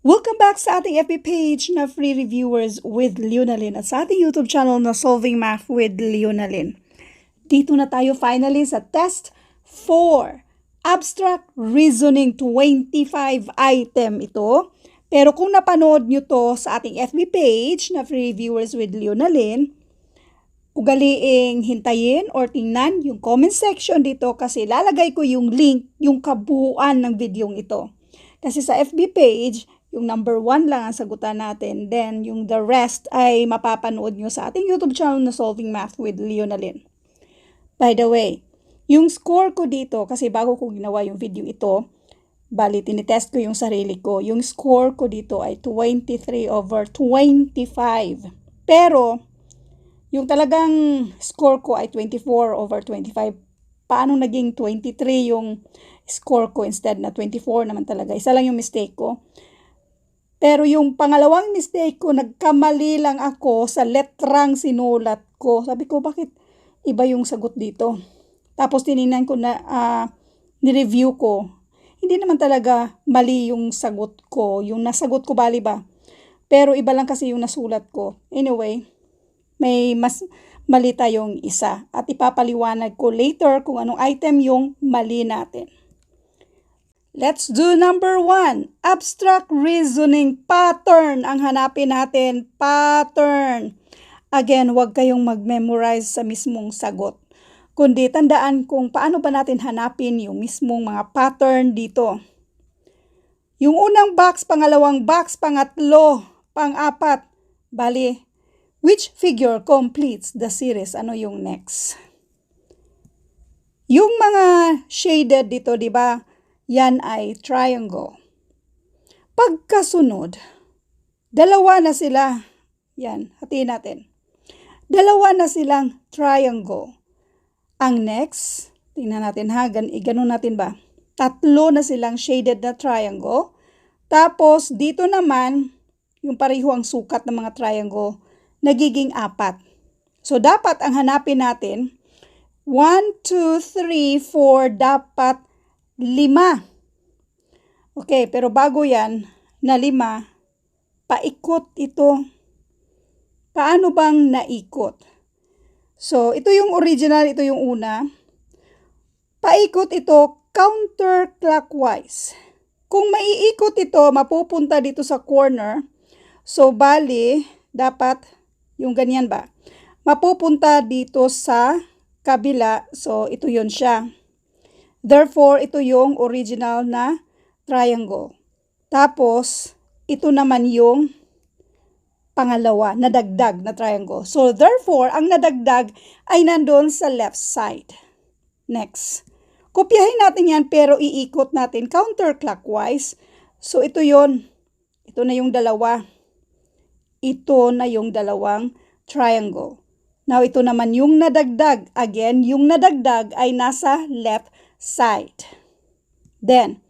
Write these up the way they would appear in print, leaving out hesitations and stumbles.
Welcome back sa ating FB page na Free Reviewers with Leonalyn at sa ating YouTube channel na Solving Math with Leonalyn. Dito na tayo finally sa Test 4. Abstract Reasoning 25 item ito. Pero kung napanood nyo to sa ating FB page na Free Reviewers with Leonalyn, ugaliing hintayin or tingnan yung comment section dito kasi lalagay ko yung link, yung kabuuan ng videong ito. Kasi sa FB page, yung number 1 lang ang sagutan natin. Then, yung the rest ay mapapanood nyo sa ating YouTube channel na Solving Math with Leonalyn. By the way, yung score ko dito, kasi bago ko ginawa yung video ito, bali, tinitest ko yung sarili ko. Yung score ko dito ay 23/25. Pero, yung talagang score ko ay 24/25. Paano naging 23 yung score ko instead na 24 naman talaga? Isa lang yung mistake ko. Pero yung pangalawang mistake ko, nagkamali lang ako sa letrang sinulat ko. Sabi ko, bakit iba yung sagot dito? Tapos tinignan ko na, ni-review ko. Hindi naman talaga mali yung sagot ko. Yung nasagot ko, bali ba? Pero iba lang kasi yung nasulat ko. Anyway, may mas mali tayong isa. At ipapaliwanag ko later kung anong item yung mali natin. Let's do number 1. Abstract reasoning pattern. Ang hanapin natin, pattern. Again, huwag kayong mag-memorize sa mismong sagot. Kundi tandaan kung paano ba natin hanapin yung mismong mga pattern dito. Yung unang box, pangalawang box, pangatlo, pang-apat. Bali, which figure completes the series? Ano yung next? Yung mga shaded dito, di ba? Yan ay triangle. Pagkasunod, dalawa na sila. Yan, hatiin natin. Dalawa na silang triangle. Ang next, tingnan natin ha, ganun natin ba? Tatlo na silang shaded na triangle. Tapos, dito naman, yung pareho ang sukat ng mga triangle, nagiging 4. So, dapat ang hanapin natin, 1, 2, 3, 4, dapat 5. Okay, pero bago yan, na 5, paikot ito. Paano bang naikot? So, ito yung original, ito yung una. Paikot ito counterclockwise. Kung maiikot ito, mapupunta dito sa corner. So, bali, dapat yung ganyan ba? Mapupunta dito sa kabila. So, ito yun siya. Therefore, ito yung original na triangle. Tapos, ito naman yung pangalawa, nadagdag na triangle. So, therefore, ang nadagdag ay nandun sa left side. Next. Kopyahin natin yan pero iikot natin counterclockwise. So, ito yon. Ito na yung dalawa. Ito na yung dalawang triangle. Now, ito naman yung nadagdag. Again, yung nadagdag ay nasa left side. Then,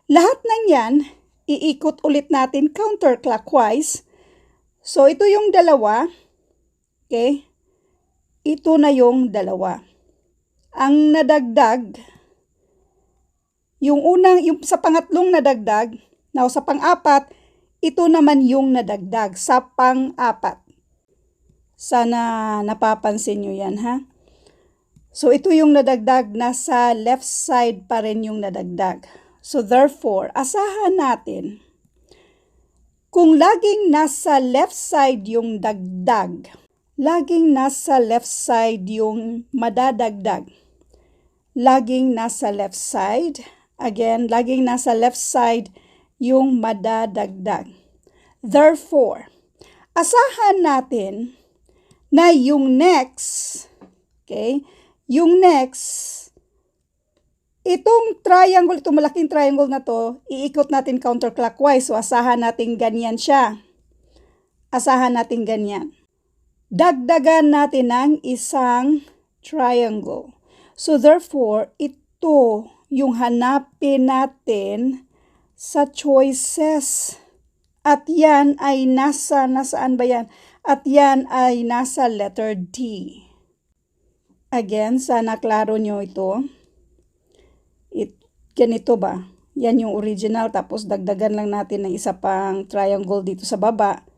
lahat ng yan, iikot ulit natin counterclockwise. So, ito yung dalawa. Okay? Ito na yung dalawa. Ang nadagdag, yung sa pangatlong nadagdag, now sa pang-apat, ito naman yung nadagdag sa pang-apat. Sana napapansin nyo yan, ha? So, ito yung nadagdag, nasa left side pa rin yung nadagdag. So, therefore, asahan natin, kung laging nasa left side yung dagdag, laging nasa left side yung madadagdag, laging nasa left side, again, laging nasa left side yung madadagdag. Therefore, asahan natin na yung next, okay, yung next, itong triangle, itong malaking triangle na to, iikot natin counterclockwise. So, asahan natin ganyan siya. Asahan natin ganyan. Dagdagan natin ng isang triangle. So, therefore, ito yung hanapin natin sa choices. At yan ay nasaan ba yan? At yan ay nasa letter D. Again, sana klaro nyo ito. Ganito ba? Yan yung original, tapos dagdagan lang natin ng isa pang triangle dito sa baba.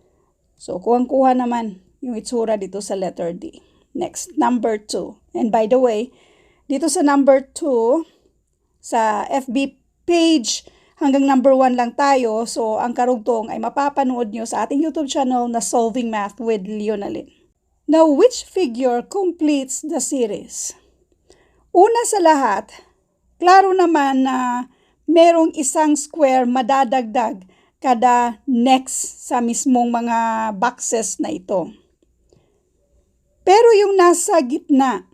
So, kuhang-kuha naman yung itsura dito sa letter D. Next, number 2. And by the way, dito sa number 2, sa FB page, hanggang number 1 lang tayo. So, ang karugtong ay mapapanood nyo sa ating YouTube channel na Solving Math with Leonalyn. Now, which figure completes the series? Una sa lahat, klaro naman na merong isang square madadagdag kada next sa mismong mga boxes na ito. Pero yung nasa gitna,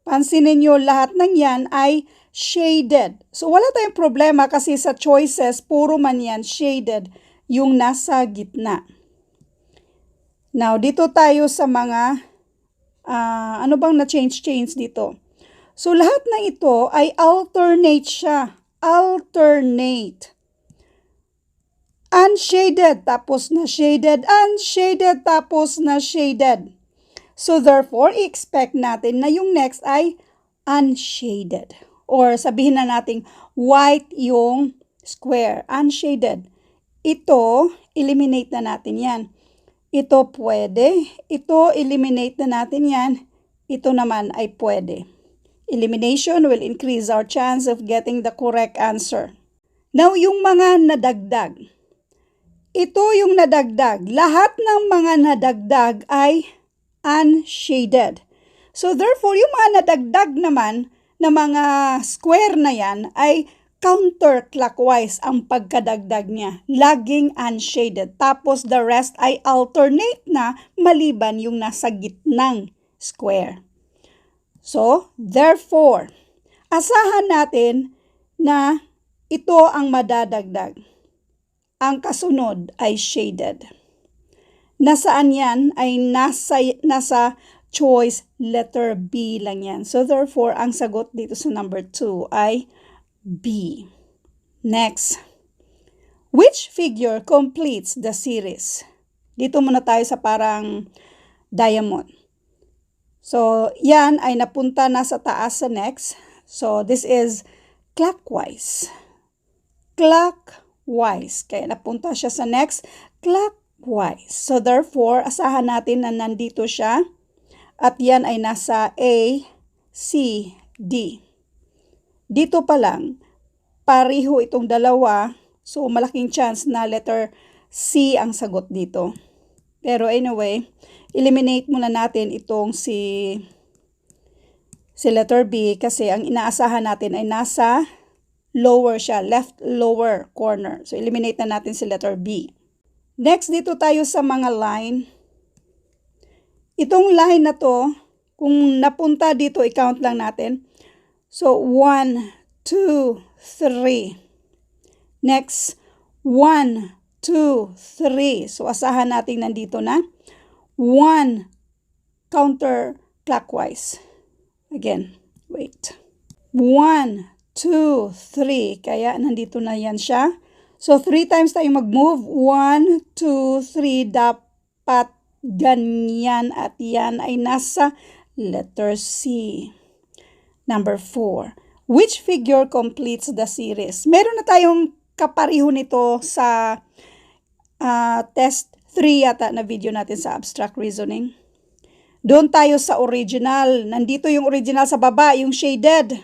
pansinin nyo lahat ng yan ay shaded. So wala tayong problema kasi sa choices, puro man yan shaded yung nasa gitna. Now, dito tayo sa mga, ano bang na-change dito? So lahat ng ito ay alternate siya. Alternate. Unshaded, tapos na shaded, unshaded, tapos na shaded. So therefore, i-expect natin na yung next ay unshaded. Or sabihin na natin white yung square, unshaded. Ito, eliminate na natin yan. Ito pwede, ito eliminate na natin yan. Ito naman ay pwede. Elimination will increase our chance of getting the correct answer. Now, yung mga nadagdag. Ito yung nadagdag. Lahat ng mga nadagdag ay unshaded. So, therefore, yung mga nadagdag naman na mga square na yan ay counterclockwise ang pagkadagdag niya. Laging unshaded. Tapos, the rest ay alternate na maliban yung nasa gitnang square. So, therefore, asahan natin na ito ang madadagdag. Ang kasunod ay shaded. Nasaan yan ay nasa choice letter B lang yan. So, therefore, ang sagot dito sa number 2 ay B. Next. Which figure completes the series? Dito muna tayo sa parang diamond. So, yan ay napunta na sa taas sa next. So, this is clockwise. Clockwise. Kaya napunta siya sa next clockwise. So, therefore, asahan natin na nandito siya. At yan ay nasa A, C, D. Dito pa lang, pariho itong dalawa. So, malaking chance na letter C ang sagot dito. Pero anyway, eliminate muna natin itong si letter B kasi ang inaasahan natin ay nasa lower siya, left lower corner. So, eliminate na natin si letter B. Next, dito tayo sa mga line. Itong line na to, kung napunta dito, i-count lang natin. So, 1, 2, 3. Next, 1, 2, 3. So, asahan natin nandito na. 1 counterclockwise. Again, wait. 1, 2, 3. Kaya nandito na yan siya. So, 3 times tayo mag-move. 1, 2, 3. Dapat ganyan at yan ay nasa letter C. Number 4. Which figure completes the series? Meron na tayong kapariho nito sa test 3 yata na video natin sa abstract reasoning. Doon tayo sa original. Nandito yung original sa baba, yung shaded.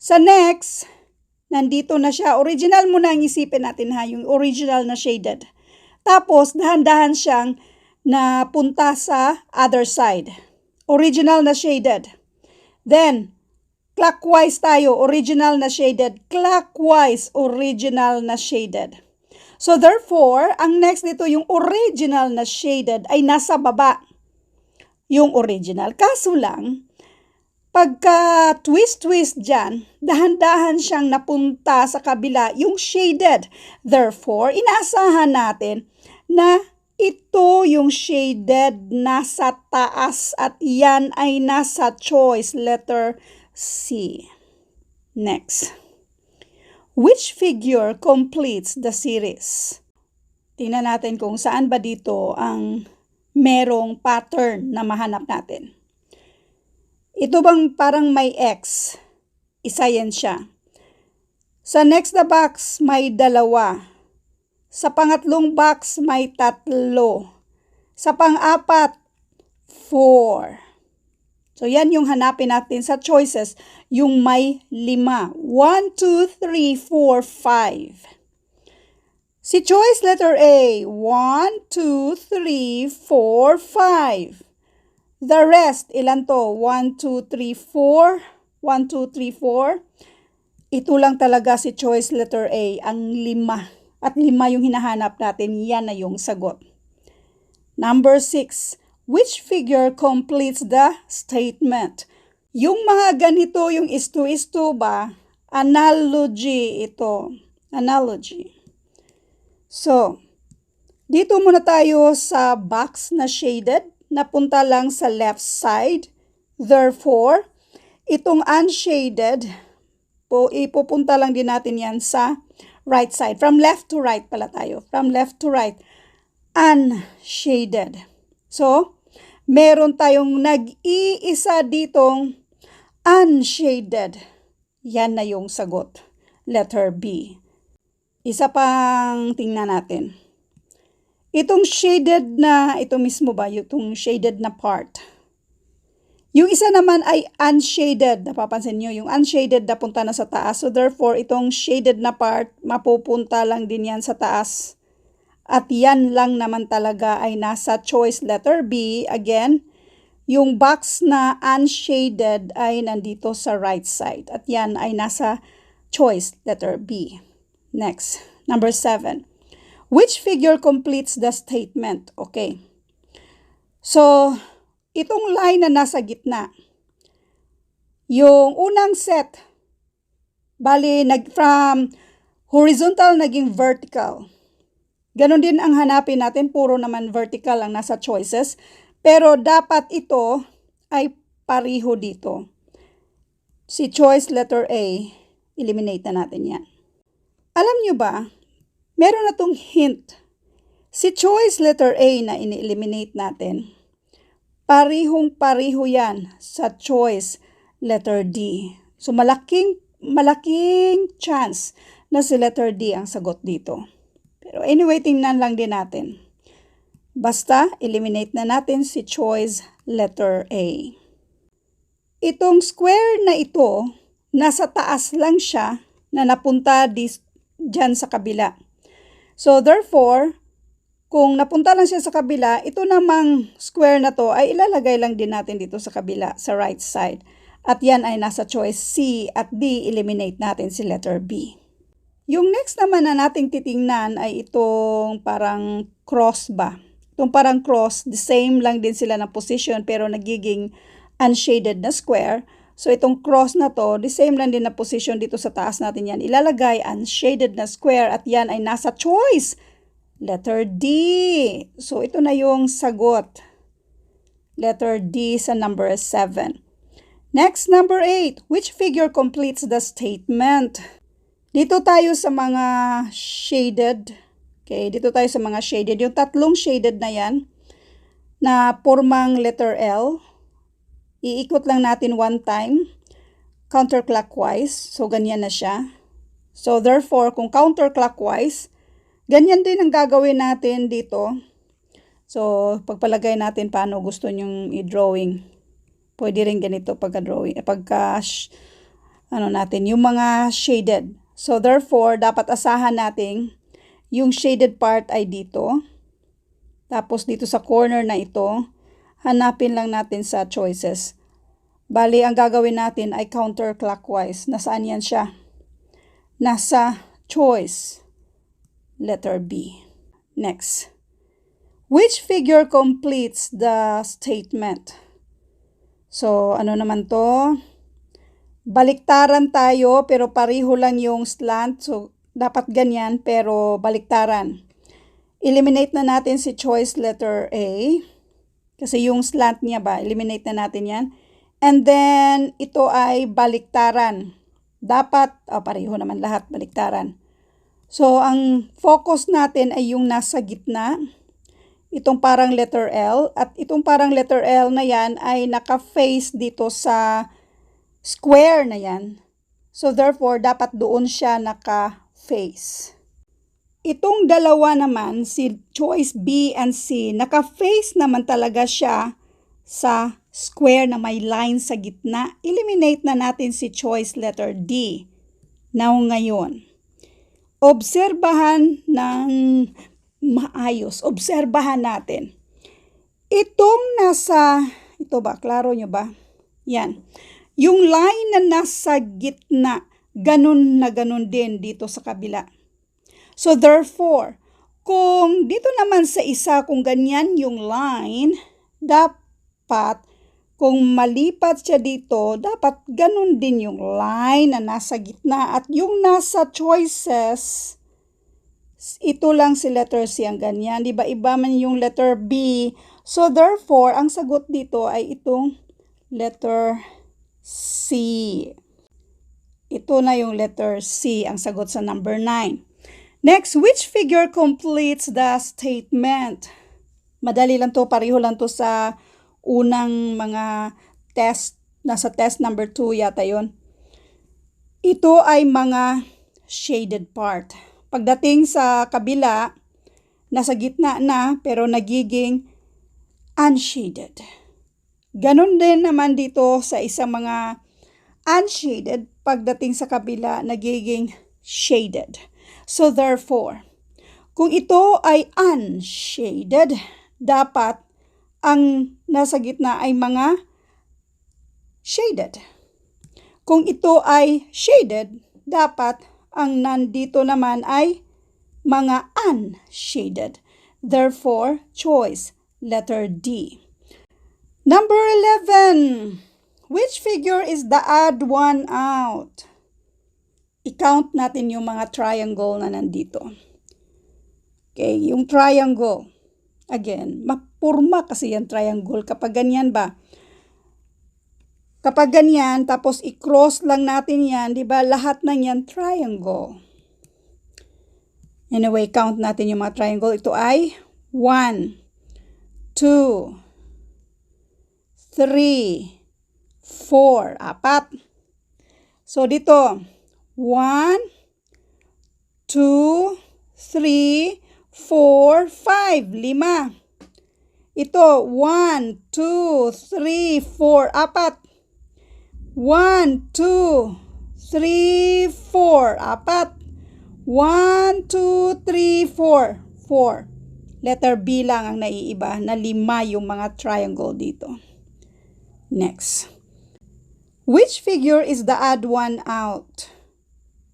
Sa next, nandito na siya. Original muna ang isipin natin ha, yung original na shaded. Tapos, dahan-dahan siyang napunta sa other side. Original na shaded. Then, clockwise tayo, original na shaded. Clockwise, original na shaded. So, therefore, ang next dito, yung original na shaded ay nasa baba. Yung original. Kaso lang, pagka twist-twist dyan, dahan-dahan siyang napunta sa kabila, yung shaded. Therefore, inaasahan natin na ito yung shaded nasa taas at yan ay nasa choice letter C. Next. Which figure completes the series? Tingnan natin kung saan ba dito ang merong pattern na mahanap natin. Ito bang parang may X? Isa yan siya. Sa next na box, may 2. Sa pangatlong box, may 3. Sa pang-apat, 4. So, yan yung hanapin natin sa choices, yung may 5. 1, 2, 3, 4, 5. Si choice letter A, 1, 2, 3, 4, 5. The rest, ilan to? 1, 2, 3, 4. 1, 2, 3, 4. Ito lang talaga si choice letter A, ang 5. At 5 yung hinahanap natin, yan na yung sagot. Number 6. Which figure completes the statement? Yung mga ganito, yung isto-isto ba? Analogy ito. Analogy. So, dito muna tayo sa box na shaded. Napunta lang sa left side. Therefore, itong unshaded, ipupunta lang din natin yan sa right side. From left to right pala tayo. From left to right. Unshaded. So, meron tayong nag-iisa ditong unshaded. Yan na yung sagot. Letter B. Isa pang tingnan natin. Itong shaded na, ito mismo ba? Itong shaded na part. Yung isa naman ay unshaded. Napapansin nyo, yung unshaded napunta na sa taas. So therefore, itong shaded na part, mapupunta lang din yan sa taas. At yan lang naman talaga ay nasa choice letter B. Again, yung box na unshaded ay nandito sa right side. At yan ay nasa choice letter B. Next, number 7. Which figure completes the statement? Okay. So, itong line na nasa gitna, yung unang set, bali from horizontal naging vertical. Ganon din ang hanapin natin, puro naman vertical ang nasa choices. Pero dapat ito ay pariho dito. Si choice letter A, eliminate na natin yan. Alam nyo ba, meron na tong hint. Si choice letter A na ini-eliminate natin, parihong-pariho yan sa choice letter D. So malaking chance na si letter D ang sagot dito. Pero anyway, tingnan lang din natin. Basta, eliminate na natin si choice letter A. Itong square na ito, nasa taas lang siya na napunta dyan sa kabila. So therefore, kung napunta lang siya sa kabila, ito namang square na to ay ilalagay lang din natin dito sa kabila, sa right side. At yan ay nasa choice C at D, eliminate natin si letter B. Yung next naman na nating titingnan ay itong parang cross ba? Itong parang cross, the same lang din sila ng position pero nagiging unshaded na square. So itong cross na to, the same lang din na position dito sa taas natin yan. Ilalagay unshaded na square at yan ay nasa choice letter D. So, ito na yung sagot. Letter D sa number 7. Next, number 8. Which figure completes the statement? Dito tayo sa mga shaded. Okay, dito tayo sa mga shaded. Yung tatlong shaded na yan, na formang letter L. Iikot lang natin one time, counterclockwise. So, ganyan na siya. So, therefore, kung counterclockwise, ganyan din ang gagawin natin dito. So, pagpalagay natin paano gusto nyong i-drawing. Pwede rin ganito pagka-drawing. Natin, yung mga shaded. So, therefore, dapat asahan natin yung shaded part ay dito. Tapos, dito sa corner na ito, hanapin lang natin sa choices. Bali, ang gagawin natin ay counterclockwise. Nasaan yan siya? Nasa choice. Letter B. Next. Which figure completes the statement? So, ano naman to? Baliktaran tayo pero pareho lang yung slant. So, dapat ganyan pero baliktaran. Eliminate na natin si choice letter A. Kasi yung slant niya ba, eliminate na natin yan. And then, ito ay baliktaran. Dapat, pareho naman lahat, baliktaran. So, ang focus natin ay yung nasa gitna. Itong parang letter L. At itong parang letter L na yan ay naka-face dito sa square na yan. So therefore, dapat doon siya naka-face. Itong dalawa naman, si choice B and C, naka-face naman talaga siya sa square na may line sa gitna. Eliminate na natin si choice letter D. Now ngayon, obserbahan ng maayos. Obserbahan natin. Itong nasa, ito ba, klaro nyo ba? Yan. Yung line na nasa gitna, ganun na ganun din dito sa kabila. So therefore, kung dito naman sa isa, kung ganyan yung line, dapat, kung malipat siya dito, dapat ganun din yung line na nasa gitna. At yung nasa choices, ito lang si letter C ang ganyan. Diba iba man yung letter B. So therefore, ang sagot dito ay itong letter C. Ito na yung letter C, ang sagot sa number 9. Next, which figure completes the statement? Madali lang to, pareho lang to sa unang mga test, nasa test number 2 yata yon. Ito ay mga shaded part. Pagdating sa kabila, nasa gitna na pero nagiging unshaded. Ganon din naman dito sa isang mga unshaded, pagdating sa kabila, nagiging shaded. So therefore, kung ito ay unshaded, dapat ang nasa gitna ay mga shaded. Kung ito ay shaded, dapat ang nandito naman ay mga unshaded. Therefore, choice letter D. Number 11. Which figure is the odd one out? I-count natin yung mga triangle na nandito. Okay, yung triangle. Again, mapurma kasi yung triangle. Kapag ganyan ba? Kapag ganyan, tapos i-cross lang natin yan, di ba? Lahat ng yan triangle. Anyway, count natin yung mga triangle. Ito ay 1, 2, 3, 4, 4. So dito, 1, 2, 3, 4, 5, 5. Ito, 1, 2, 3, 4, 4. 1, 2, 3, 4, 4. 1, 2, 3, 4, 4. Letter B lang ang naiiba, na 5 yung mga triangle dito. Next. Which figure is the odd one out?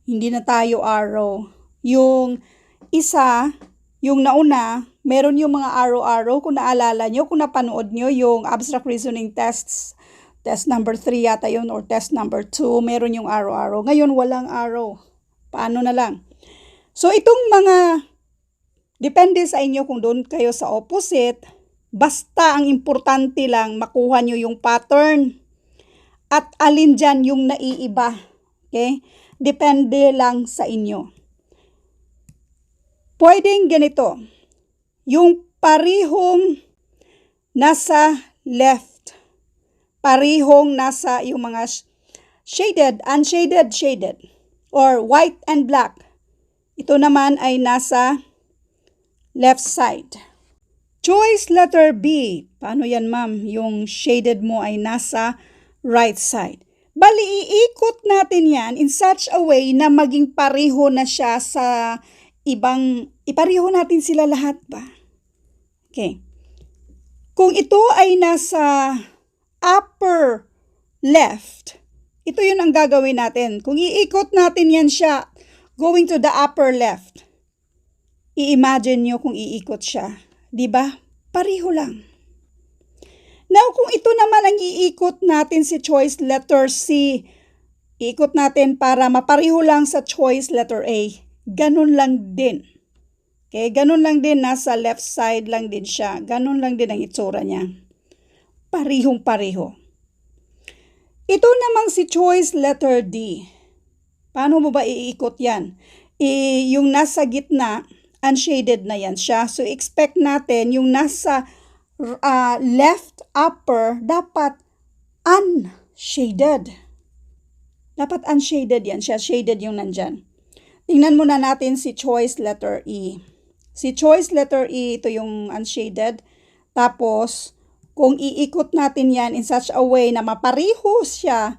Hindi na tayo arrow. Yung isa, yung nauna, meron yung mga arrow-arrow. Kung naalala nyo, kung napanood nyo yung abstract reasoning tests, test number 3 yata yun, or test number 2, meron yung arrow-arrow. Ngayon, walang arrow. Paano na lang? So, itong mga, depende sa inyo kung doon kayo sa opposite, basta ang importante lang, makuha nyo yung pattern. At alin dyan yung naiiba. Okay? Depende lang sa inyo. Pwedeng ganito. Yung parihong nasa left. Parihong nasa yung mga shaded, unshaded, shaded. Or white and black. Ito naman ay nasa left side. Choice letter B. Paano yan, ma'am? Yung shaded mo ay nasa right side. Bali, iikot natin yan in such a way na maging pareho na siya sa ibang, ipareho natin sila lahat ba? Okay. Kung ito ay nasa upper left, ito yun ang gagawin natin. Kung iikot natin yan siya, going to the upper left, i-imagine nyo kung iikot siya. Diba? Pareho lang. Now, kung ito naman ang iikot natin si choice letter C, iikot natin para mapareho lang sa choice letter A. Ganun lang din. Okay? Ganun lang din, nasa left side lang din siya. Ganun lang din ang itsura niya. Parehong pareho. Ito namang si choice letter D. Paano mo ba iikot yan? Yung nasa gitna, unshaded na yan siya. So, expect natin yung nasa left upper, dapat unshaded. Dapat unshaded yan siya. Shaded yung nandyan. Tingnan muna natin si choice letter E. Si choice letter E, ito yung unshaded. Tapos, kung iikot natin yan in such a way na mapariho siya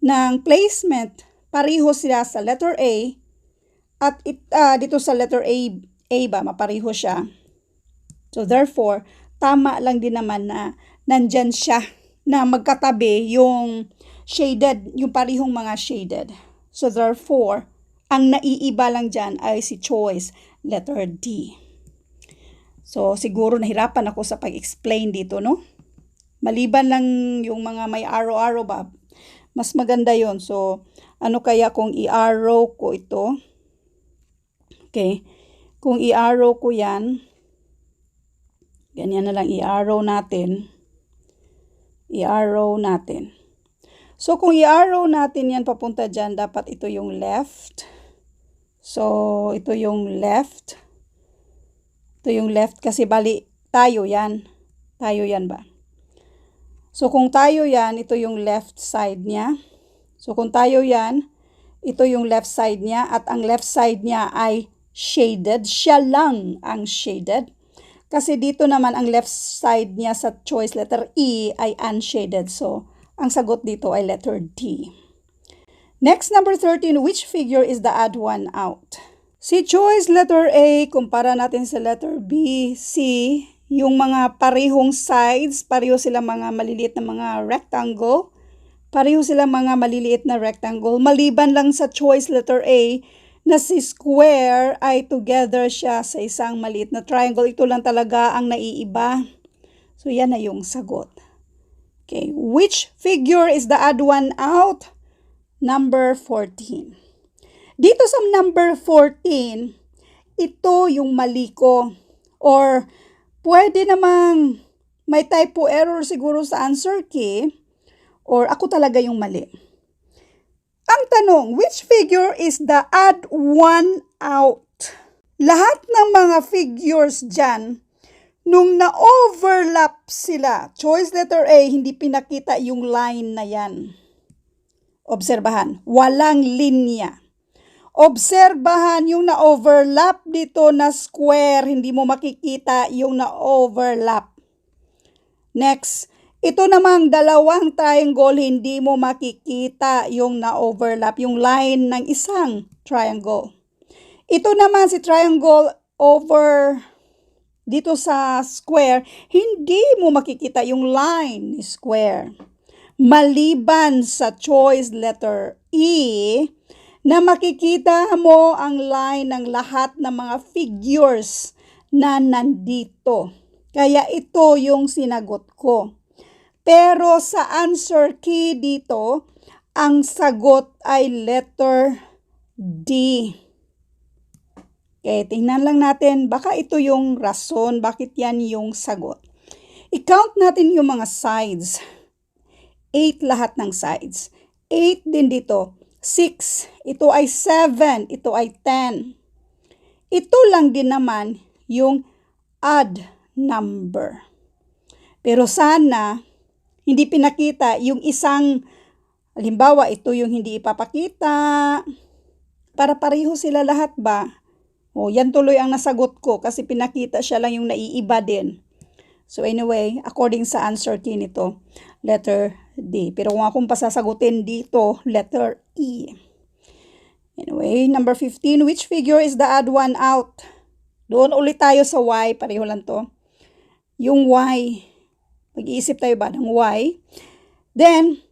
ng placement, pariho sila sa letter A, at dito sa letter A ba, mapariho siya. So, therefore, tama lang din naman na nandyan siya na magkatabi yung shaded, yung parihong mga shaded. So, therefore, ang naiiba lang dyan ay si choice letter D. So, siguro nahirapan ako sa pag-explain dito, no? Maliban lang yung mga may arrow-arrow ba, mas maganda yon. So, ano kaya kung i-arrow ko ito? Okay. Kung i-arrow ko yan, ganyan na lang i-arrow natin. I-arrow natin. So, kung i-arrow natin yan papunta dyan, dapat ito yung left. So, ito yung left. Ito yung left kasi bali tayo yan. Tayo yan ba? So, kung tayo yan, ito yung left side niya. So, kung tayo yan, ito yung left side niya at ang left side niya ay shaded. Siya lang ang shaded. Kasi dito naman ang left side niya sa choice letter E ay unshaded. So, ang sagot dito ay letter D. Next, number 13, which figure is the odd one out? Si choice letter A, kumpara natin sa letter B, C, yung mga parehong sides, pareho sila mga maliliit na mga rectangle. Pareho sila mga maliliit na rectangle. Maliban lang sa choice letter A na si square ay together siya sa isang maliit na triangle. Ito lang talaga ang naiiba. So, yan na yung sagot. Okay, which figure is the odd one out? Number 14. Dito sa number 14, ito yung mali ko. Or, pwede namang may typo error siguro sa answer key. Or, ako talaga yung mali. Ang tanong, which figure is the odd one out? Lahat ng mga figures dyan, nung na-overlap sila, choice letter A, hindi pinakita yung line na yan. Obserbahan, walang linya. Obserbahan yung na-overlap dito na square, hindi mo makikita yung na-overlap. Next, ito namang dalawang triangle, hindi mo makikita yung na-overlap, yung line ng isang triangle. Ito naman si triangle over dito sa square, hindi mo makikita yung line ni square. Maliban sa choice letter E, na makikita mo ang line ng lahat ng mga figures na nandito. Kaya ito yung sinagot ko. Pero sa answer key dito, ang sagot ay letter D. Okay, tingnan lang natin, baka ito yung rason, bakit yan yung sagot. I-count natin yung mga sides. 8 lahat ng sides. 8 din dito. 6, ito ay 7, ito ay 10. Ito lang din naman yung odd number. Pero sana, hindi pinakita yung isang, halimbawa, ito yung hindi ipapakita. Para pareho sila lahat ba? O, yan tuloy ang nasagot ko kasi pinakita siya lang yung naiiba din. So anyway, according sa answer key nito, letter D. Pero kung akong pasasagutin dito, letter E. Anyway, number 15, which figure is the odd one out? Doon ulit tayo sa Y, pareho lang to. Yung Y, mag-iisip tayo ba ng Y? Then,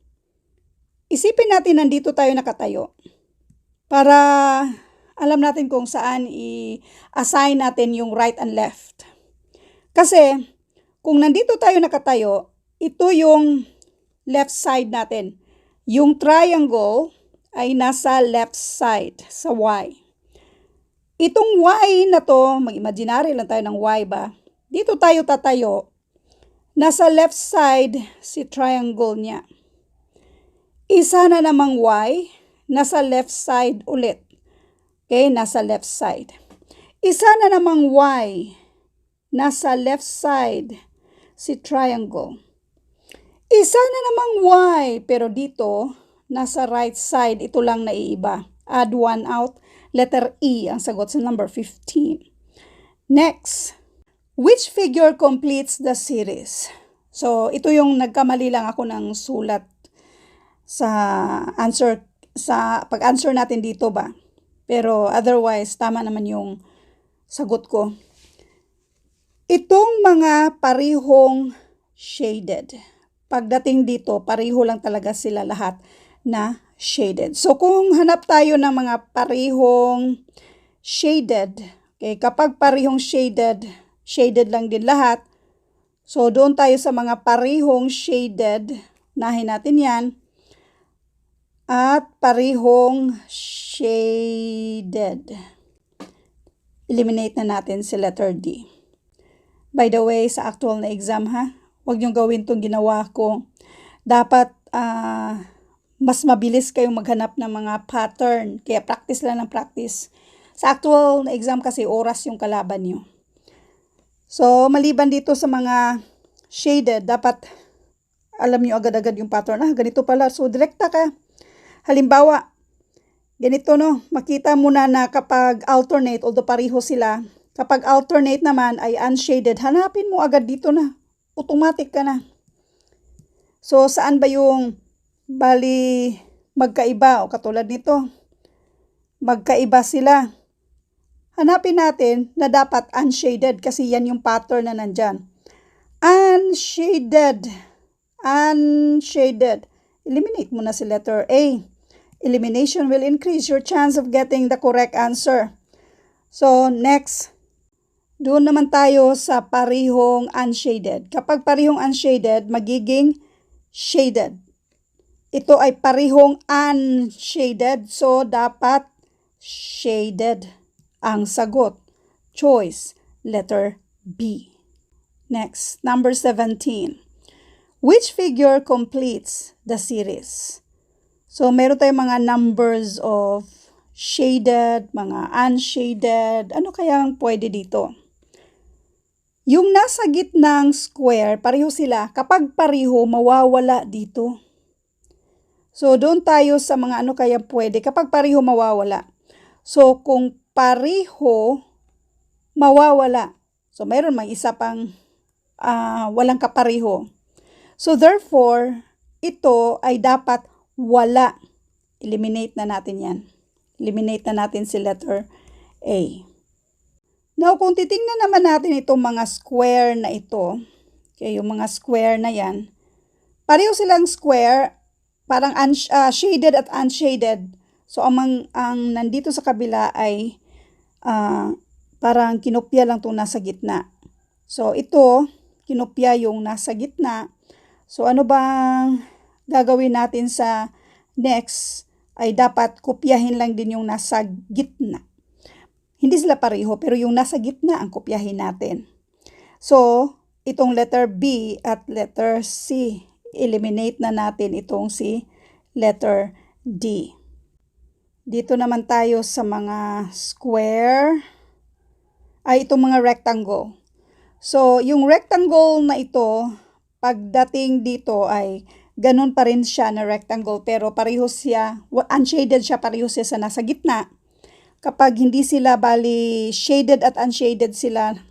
isipin natin nandito tayo nakatayo. Para alam natin kung saan i-assign natin yung right and left. Kasi, kung nandito tayo nakatayo, ito yung left side natin. Yung triangle ay nasa left side, sa Y. Itong Y na to, mag-imaginary lang tayo ng Y ba? Dito tayo tatayo. Nasa left side si triangle niya. Isa na namang Y, nasa left side ulit. Okay, nasa left side. Isa na namang Y, nasa left side si triangle. Isa na namang Y, pero dito, nasa right side, ito lang naiiba. Add 1 out. Letter E ang sagot sa number 15. Next, which figure completes the series? So, ito yung nagkamali lang ako ng sulat sa answer, sa pag-answer natin dito ba. Pero otherwise, tama naman yung sagot ko. Itong mga parihong shaded. Pagdating dito, pariho lang talaga sila lahat na shaded. So, kung hanap tayo ng mga parihong shaded, okay, kapag parihong shaded, shaded lang din lahat. So, doon tayo sa mga parihong shaded, nahin natin yan. At parihong shaded. Eliminate na natin si letter D. By the way, sa actual na exam ha, huwag niyong gawin itong ginawa ko. Dapat mas mabilis kayong maghanap ng mga pattern. Kaya practice lang ng practice. Sa actual na exam kasi oras yung kalaban niyo. So, maliban dito sa mga shaded, dapat alam niyo agad-agad yung pattern. Ganito pala. So, direkta ka. Halimbawa, ganito no, makita mo na kapag alternate, although pareho sila, kapag alternate naman ay unshaded, hanapin mo agad dito na. Automatic ka na. So, saan ba yung bali magkaiba? O katulad nito, magkaiba sila. Hanapin natin na dapat unshaded kasi yan yung pattern na nandyan. Unshaded. Unshaded. Eliminate mo na si letter A. Elimination will increase your chance of getting the correct answer. So, next. Doon naman tayo sa parihong unshaded. Kapag parihong unshaded, magiging shaded. Ito ay parihong unshaded, so dapat shaded ang sagot. Choice, letter B. Next, number 17. Which figure completes the series? So, meron tayong mga numbers of shaded, mga unshaded. Ano kayang pwede dito? Yung nasa gitnang square, pareho sila. Kapag pareho, mawawala dito. So, doon tayo sa mga ano kaya pwede. Kapag pareho, mawawala. So, kung pareho, mawawala. So, mayroon may isa pang walang kapareho. So, therefore, ito ay dapat wala. Eliminate na natin yan. Eliminate na natin si letter A. Now, kung titingnan naman natin itong mga square na ito, okay, yung mga square na yan, pareho silang square, parang shaded at unshaded. So, ang nandito sa kabila ay parang kinopya lang itong nasa gitna. So, ito, kinopya yung nasa gitna. So, ano bang gagawin natin sa next ay dapat kopyahin lang din yung nasa gitna. Hindi sila pareho, pero yung nasa gitna ang kopyahin natin. So, itong letter B at letter C, eliminate na natin itong si letter D. Dito naman tayo sa mga square, ay itong mga rectangle. So, yung rectangle na ito, pagdating dito ay ganun pa rin siya na rectangle, pero pareho siya, unshaded siya, pareho siya sa nasa gitna. Kapag hindi sila bali shaded at unshaded sila,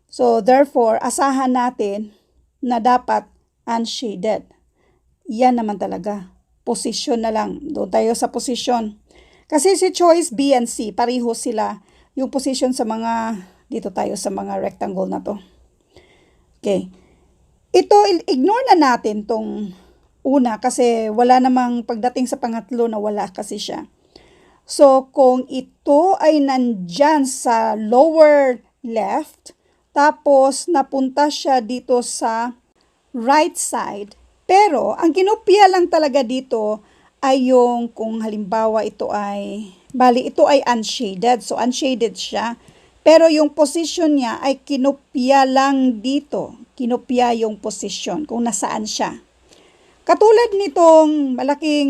so therefore, asahan natin na dapat unshaded. Yan naman talaga. Position na lang. Doon tayo sa position. Kasi si choice B and C, pareho sila yung position sa mga, dito tayo sa mga rectangle na to. Okay. Ito, ignore na natin tong una kasi wala namang pagdating sa pangatlo na wala kasi siya. So, kung ito ay nandyan sa lower left, tapos napunta siya dito sa right side, pero ang kinopya lang talaga dito ay yung kung halimbawa ito ay, bali ito ay unshaded, so unshaded siya, pero yung position niya ay kinopya lang dito, kinopya yung position kung nasaan siya. Katulad nitong malaking,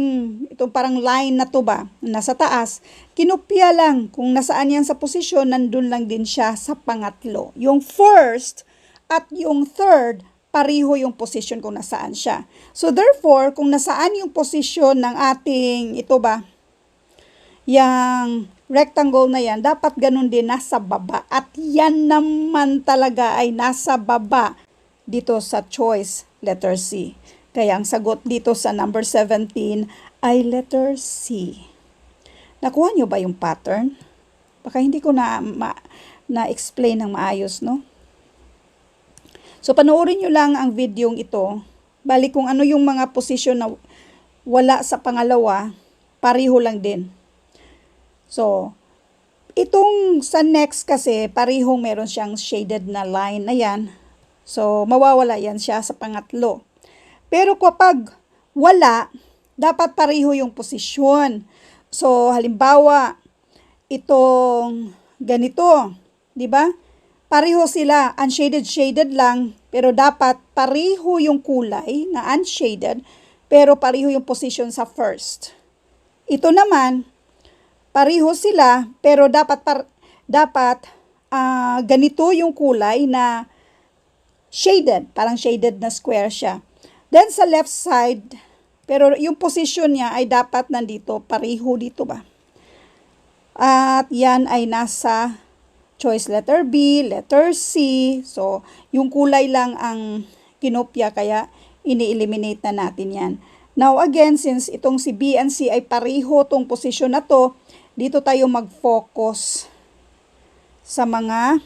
itong parang line na to ba, nasa taas, kinopya lang kung nasaan yan sa posisyon, nandun lang din siya sa pangatlo. Yung first at yung third, pariho yung position kung nasaan siya. So therefore, kung nasaan yung position ng ating, ito ba, yung rectangle na yan, dapat ganun din nasa baba. At yan naman talaga ay nasa baba dito sa choice letter C. Kaya ang sagot dito sa number 17 ay letter C. Nakuha nyo ba yung pattern? Baka hindi ko na-explain ng maayos, no? So, panoorin nyo lang ang videong ito. Bali kung ano yung mga position na wala sa pangalawa, pariho lang din. So, itong sa next kasi, parihong meron siyang shaded na line na yan. So, mawawala yan siya sa pangatlo. Pero kapag wala, dapat pariho yung posisyon. So, halimbawa, itong ganito, di ba? Pareho sila, unshaded lang, pero dapat pareho yung kulay na unshaded, pero pareho yung position sa first. Ito naman, pareho sila, pero dapat ganito yung kulay na shaded, parang shaded na square siya. Then sa left side, pero yung position niya ay dapat nandito, pareho dito ba? At yan ay nasa choice letter B, letter C. So, yung kulay lang ang kinopya, kaya ini-eliminate na natin yan. Now again, since itong si B and C ay pareho tong position na to, dito tayo mag-focus sa mga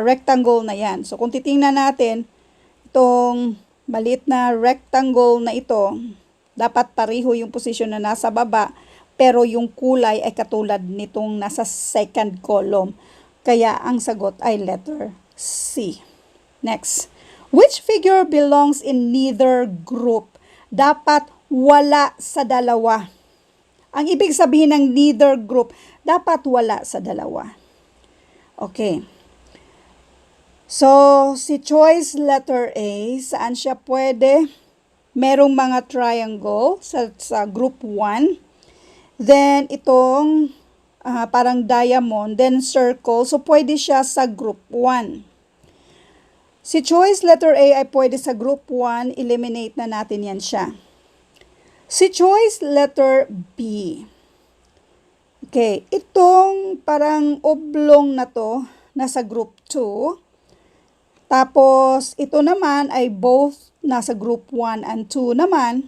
rectangle na yan. So, kung titingnan natin, itong maliit na rectangle na ito, dapat pareho yung position na nasa baba, pero yung kulay ay katulad nitong nasa second column. Kaya ang sagot ay letter C. Next. Which figure belongs in neither group? Dapat wala sa dalawa. Ang ibig sabihin ng neither group, dapat wala sa dalawa. Okay. So, si choice letter A, saan siya pwede? Merong mga triangle sa group 1. Then, itong parang diamond, then circle. So, pwede siya sa group 1. Si choice letter A ay pwede sa group 1. Eliminate na natin yan siya. Si choice letter B. Okay, itong parang oblong na to, nasa group 2. Tapos, ito naman ay both nasa group 1 and 2 naman.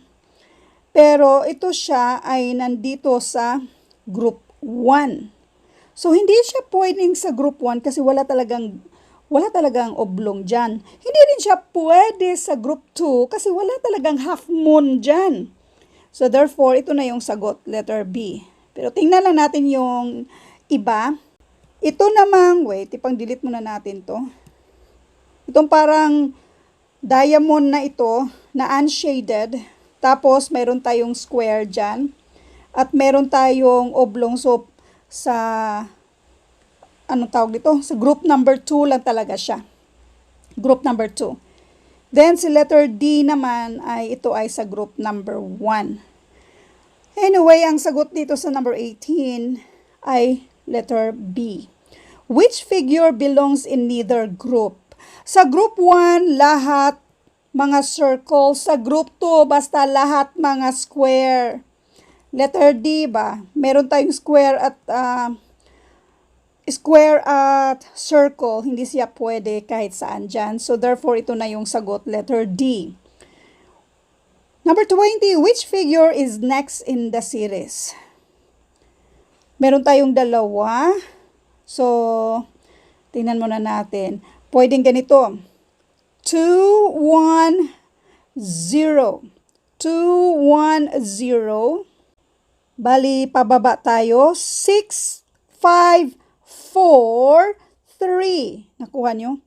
Pero, ito siya ay nandito sa group 1. So, hindi siya pwedeng sa group 1 kasi wala talagang oblong dyan. Hindi rin siya pwede sa group 2 kasi wala talagang half moon dyan. So, therefore, ito na yung sagot, letter B. Pero tingnan lang natin yung iba. Ito namang, wait, ipang-delete muna natin to. Itong parang diamond na ito, na unshaded. Tapos, meron tayong square dyan. At meron tayong oblong. So, sa, anong tawag dito? Sa group number 2 lang talaga siya. Group number 2. Then, si letter D naman, ito ay sa group number 1. Anyway, ang sagot dito sa number 18 ay letter B. Which figure belongs in neither group? Sa group 1, lahat mga circle. Sa group 2, basta lahat mga square. Letter D ba? Meron tayong square at circle. Hindi siya pwede kahit saan dyan. So, therefore, ito na yung sagot. Letter D. Number 20. Which figure is next in the series? Meron tayong dalawa. So, tingnan muna natin. Pwedeng ganito. 2, 1, 0. 2, 1, 0. Bali, pababa tayo. 6, 5, 4, 3. Nakuha nyo?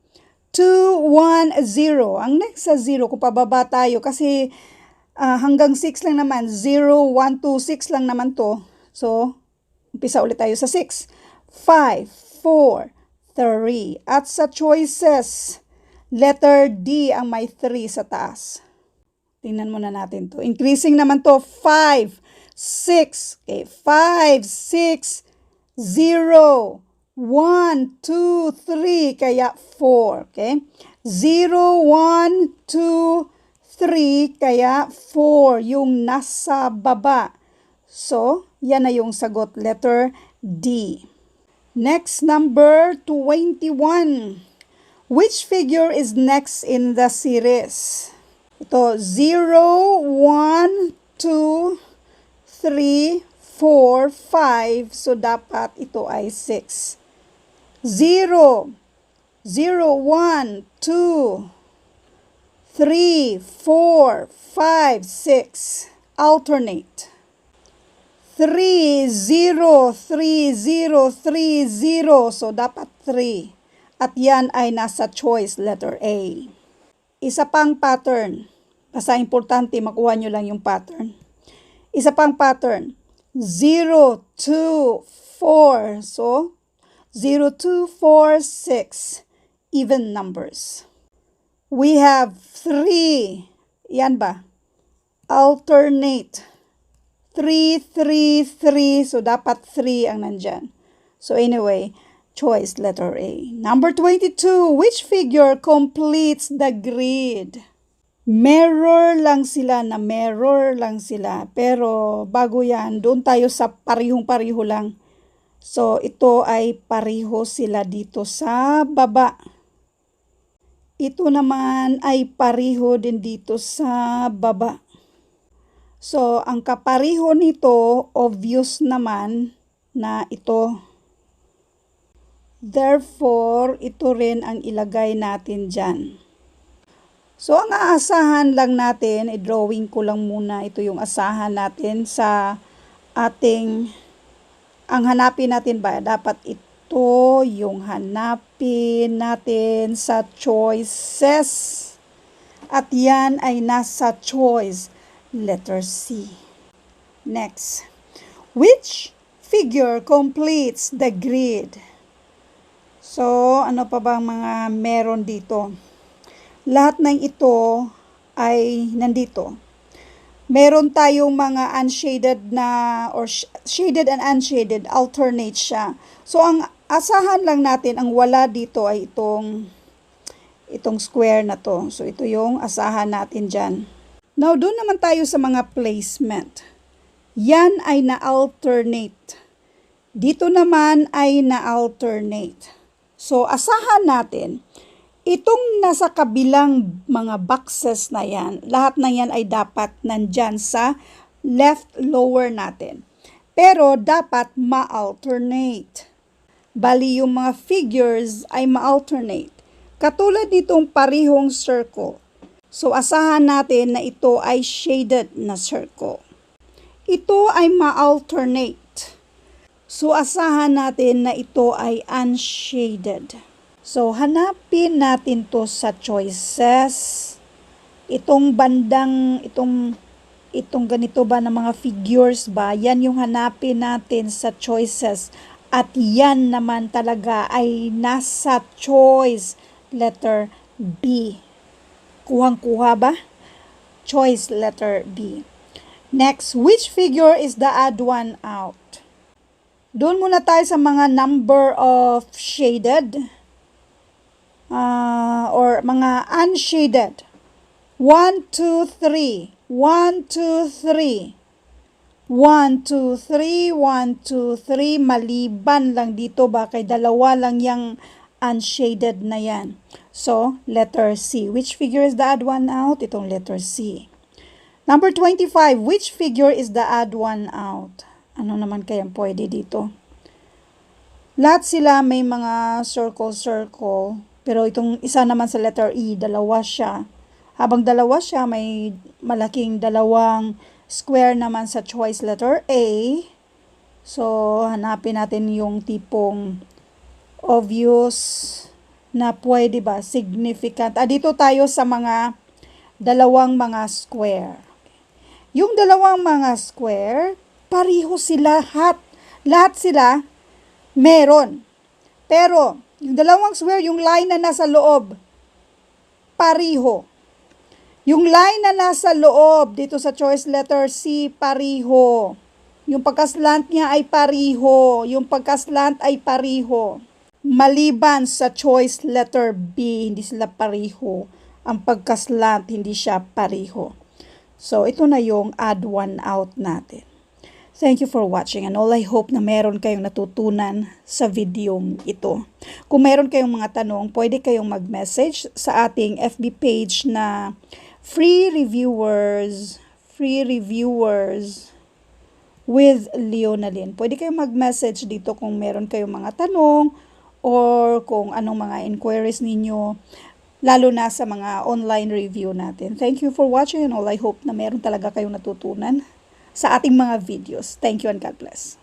2, 1, 0. Ang next sa 0, kung pababa tayo, kasi hanggang 6 lang naman. 0, 1, 2, 6 lang naman to. So, umpisa ulit tayo sa 6. 5, 4, 3. At sa choices, letter D ang may 3 sa taas. Tingnan muna natin to. Increasing naman to. 5, 6. Okay, 5, 6, 0, 1, 2, 3, kaya 4. Okay? 0, 1, 2, 3, kaya 4, yung nasa baba. So, yan na yung sagot, letter D. Next, number 21. Which figure is next in the series? Ito, 0, 1, 2, 3, 4, 5. So, dapat ito ay 6. 0, 0, 1, 2, 3, 4, 5, 6. Alternate. 3, 0, 3, 0, 3, 0. So, dapat 3. At yan ay nasa choice, letter A. Isa pang pattern. Basta importante, makuha nyo lang yung pattern. Isa pang pattern. 0, 2, 4. So, 0, 2, 4, 6. Even numbers. We have 3. Yan ba? Alternate. 3, 3, 3. So, dapat 3 ang nandyan. So, anyway, choice, letter A. Number 22. Which figure completes the grid? Mirror lang sila na mirror lang sila. Pero, bago yan, doon tayo sa parihong-pariho lang. So, ito ay pariho sila dito sa baba. Ito naman ay pariho din dito sa baba. So, ang kapariho nito, obvious naman na ito. Therefore, ito rin ang ilagay natin dyan. So, ang aasahan lang natin, i-drawing ko lang muna, ito yung asahan natin sa ating, ang hanapin natin ba? Dapat ito yung hanapin natin sa choices. At yan ay nasa choice. Letter C. Next. Which figure completes the grid? So, ano pa bang mga meron dito? Lahat ng ito ay nandito. Meron tayong mga unshaded na, or shaded and unshaded, alternate siya. So, ang asahan lang natin, ang wala dito ay itong square na to. So, ito yung asahan natin dyan. Now, doon naman tayo sa mga placement. Yan ay na-alternate. Dito naman ay na-alternate. So, asahan natin, itong nasa kabilang mga boxes na yan, lahat na yan ay dapat nandyan sa left lower natin. Pero, dapat ma-alternate. Bali, yung mga figures ay ma-alternate. Katulad nitong parihong circle. So, asahan natin na ito ay shaded na circle. Ito ay ma-alternate. So, asahan natin na ito ay unshaded. So, hanapin natin to sa choices. Itong bandang, itong ganito ba na mga figures ba, yan yung hanapin natin sa choices. At yan naman talaga ay nasa choice, letter B. Kuhang-kuha ba? Choice, letter B. Next, which figure is the odd one out? Doon muna tayo sa mga number of shaded or mga unshaded. 1, 2, 3. 1, 2, 3. 1, 2, 3. 1, 2, 3. Maliban lang dito ba? Kay dalawa lang yung unshaded na yan. So, letter C. Which figure is the odd one out? Itong letter C. Number 25. Which figure is the odd one out? Ano naman kayang pwede dito? Lahat sila may mga circle-circle. Pero itong isa naman sa letter E, dalawa siya. Habang dalawa siya, may malaking dalawang square naman sa choice letter A. So, hanapin natin yung tipong obvious na pwede ba, significant. Dito tayo sa mga dalawang mga square. Yung dalawang mga square, pariho sila lahat sila meron. Pero, yung dalawang square, yung line na nasa loob, pariho. Yung line na nasa loob, dito sa choice letter C, pariho. Yung pagkaslant niya ay pariho. Yung pagkaslant ay pariho. Maliban sa choice letter B, hindi sila pariho. Ang pagkaslant, hindi siya pariho. So, ito na yung add one out natin. Thank you for watching and all I hope na meron kayong natutunan sa video ito. Kung meron kayong mga tanong, pwede kayong mag-message sa ating FB page na Free Reviewers with Leonalyn. Pwede kayong mag-message dito kung meron kayong mga tanong or kung anong mga inquiries ninyo, lalo na sa mga online review natin. Thank you for watching and all I hope na meron talaga kayong natutunan sa ating mga videos. Thank you and God bless.